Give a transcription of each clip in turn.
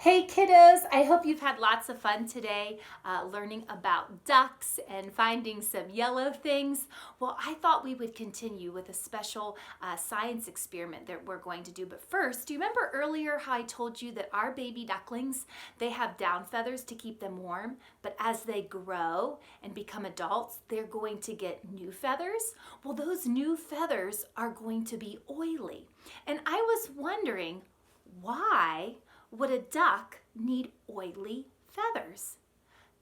Hey kiddos, I hope you've had lots of fun today learning about ducks and finding some yellow things. Well, I thought we would continue with a special science experiment that we're going to do. But first, do you remember earlier how I told you that our baby ducklings, they have down feathers to keep them warm, but as they grow and become adults, they're going to get new feathers? Well, those new feathers are going to be oily. And I was wondering, why would a duck need oily feathers?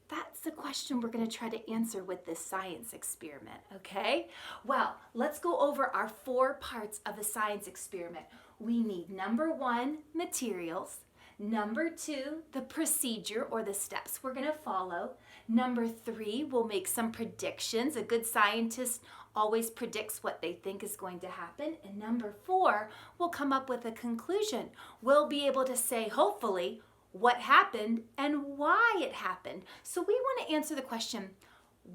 That's the question we're going to try to answer with this science experiment, okay? Well, let's go over our 4 parts of the science experiment. We need number 1, materials. Number 2, the procedure or the steps we're going to follow. Number 3, we'll make some predictions. A good scientist always predicts what they think is going to happen. And number 4, we'll come up with a conclusion. We'll be able to say, hopefully, what happened and why it happened. So we want to answer the question,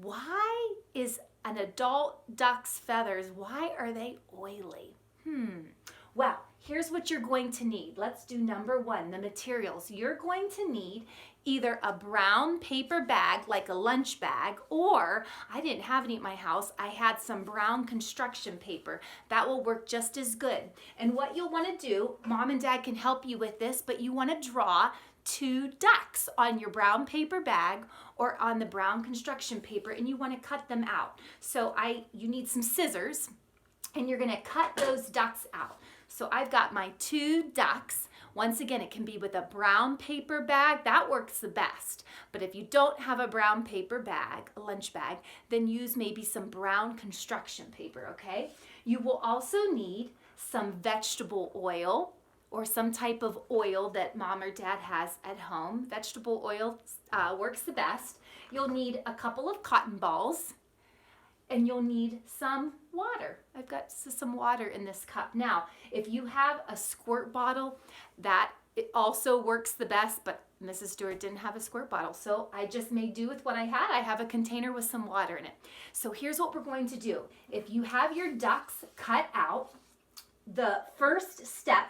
why is an adult duck's feathers, why are they oily? Well, here's what you're going to need. Let's do number 1, the materials. You're going to need either a brown paper bag, like a lunch bag, or I didn't have any at my house. I had some brown construction paper. That will work just as good. And what you'll want to do, Mom and Dad can help you with this, but you want to draw 2 ducks on your brown paper bag or on the brown construction paper, and you want to cut them out. So you need some scissors, and you're going to cut those ducks out. So I've got my 2 ducks. Once again, it can be with a brown paper bag. That works the best. But if you don't have a brown paper bag, a lunch bag, then use maybe some brown construction paper, okay? You will also need some vegetable oil or some type of oil that Mom or Dad has at home. Vegetable oil works the best. You'll need a couple of cotton balls, and you'll need some water. I've got some water in this cup. Now, if you have a squirt bottle, it also works the best, but Mrs. Stewart didn't have a squirt bottle, so I just made do with what I had. I have a container with some water in it. So here's what we're going to do. If you have your ducks cut out, the first step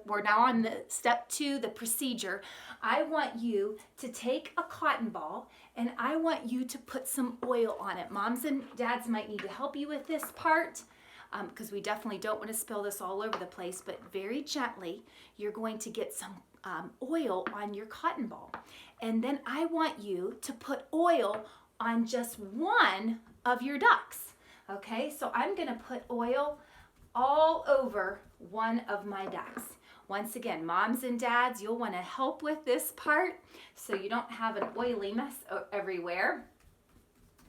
we're now on the step 2, the procedure. I want you to take a cotton ball and I want you to put some oil on it. Moms and dads might need to help you with this part because we definitely don't want to spill this all over the place, but very gently, you're going to get some oil on your cotton ball. And then I want you to put oil on just one of your ducks. Okay, so I'm going to put oil all over one of my ducks. Once again, moms and dads, you'll want to help with this part so you don't have an oily mess everywhere.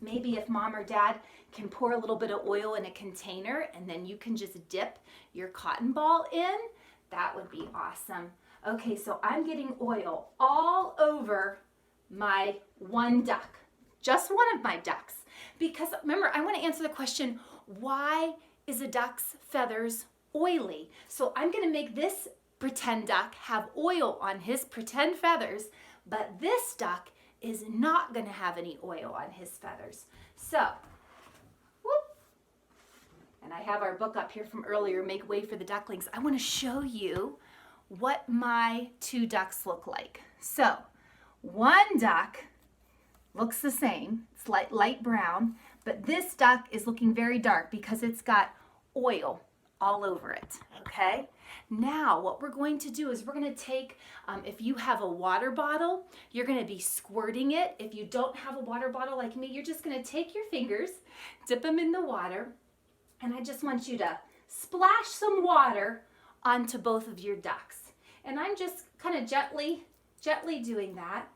Maybe if mom or dad can pour a little bit of oil in a container and then you can just dip your cotton ball in, that would be awesome. Okay, so I'm getting oil all over my one duck, just one of my ducks. Because remember, I want to answer the question, why is a duck's feathers oily? So I'm going to make this pretend duck have oil on his pretend feathers, but this duck is not going to have any oil on his feathers. So, whoop, and I have our book up here from earlier, Make Way for the Ducklings. I want to show you what my 2 ducks look like. So, one duck looks the same. It's light brown. But this duck is looking very dark because it's got oil all over it, okay? Now, what we're going to do is we're going to take, if you have a water bottle, you're going to be squirting it. If you don't have a water bottle like me, you're just going to take your fingers, dip them in the water, and I just want you to splash some water onto both of your ducks. And I'm just kind of gently doing that.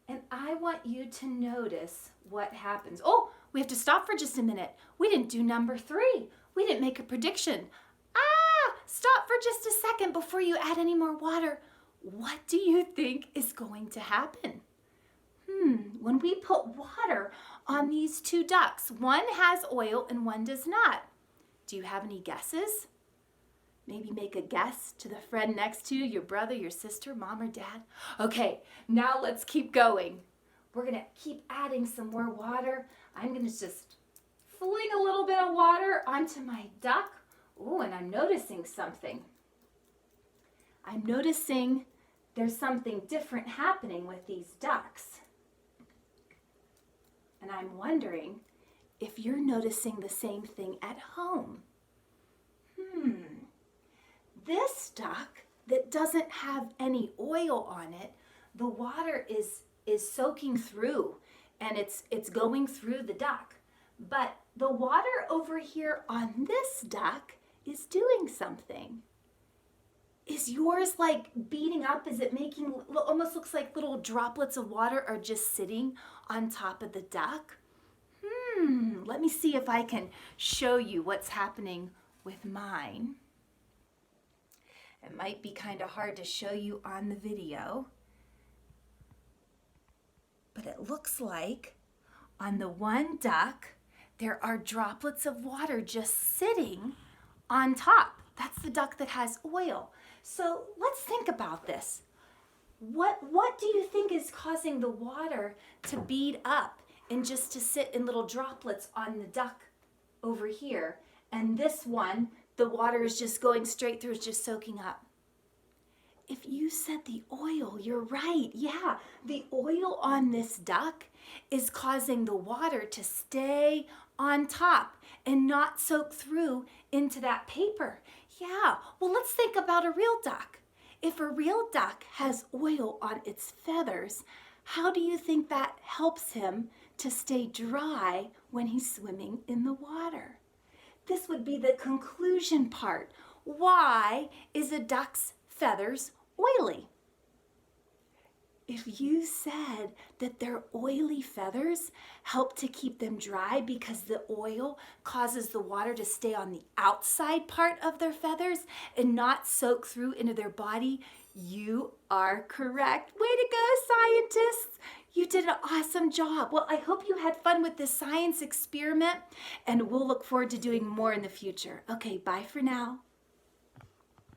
And I want you to notice what happens. Oh, we have to stop for just a minute. We didn't do number 3. We didn't make a prediction. Stop for just a second before you add any more water. What do you think is going to happen? When we put water on these 2 ducks, one has oil and one does not. Do you have any guesses? Maybe make a guess to the friend next to you, your brother, your sister, mom or dad. Okay, now let's keep going. We're going to keep adding some more water. I'm going to just fling a little bit of water onto my duck. Ooh, and I'm noticing something. I'm noticing there's something different happening with these ducks. And I'm wondering if you're noticing the same thing at home. This duck that doesn't have any oil on it, the water is soaking through and it's going through the duck. But the water over here on this duck is doing something. Is yours like beating up? Is it making, almost looks like little droplets of water are just sitting on top of the duck? Let me see if I can show you what's happening with mine. It might be kind of hard to show you on the video, but it looks like on the one duck, there are droplets of water just sitting on top. That's the duck that has oil. So let's think about this. What do you think is causing the water to bead up and just to sit in little droplets on the duck over here? And this one, the water is just going straight through, it's just soaking up. If you said the oil, you're right. Yeah, the oil on this duck is causing the water to stay on top and not soak through into that paper. Yeah, well, let's think about a real duck. If a real duck has oil on its feathers, how do you think that helps him to stay dry when he's swimming in the water? This would be the conclusion part. Why is a duck's feathers oily? If you said that their oily feathers help to keep them dry because the oil causes the water to stay on the outside part of their feathers and not soak through into their body, you are correct. Way to go, scientists! You did an awesome job. Well, I hope you had fun with this science experiment, and we'll look forward to doing more in the future. Okay, bye for now.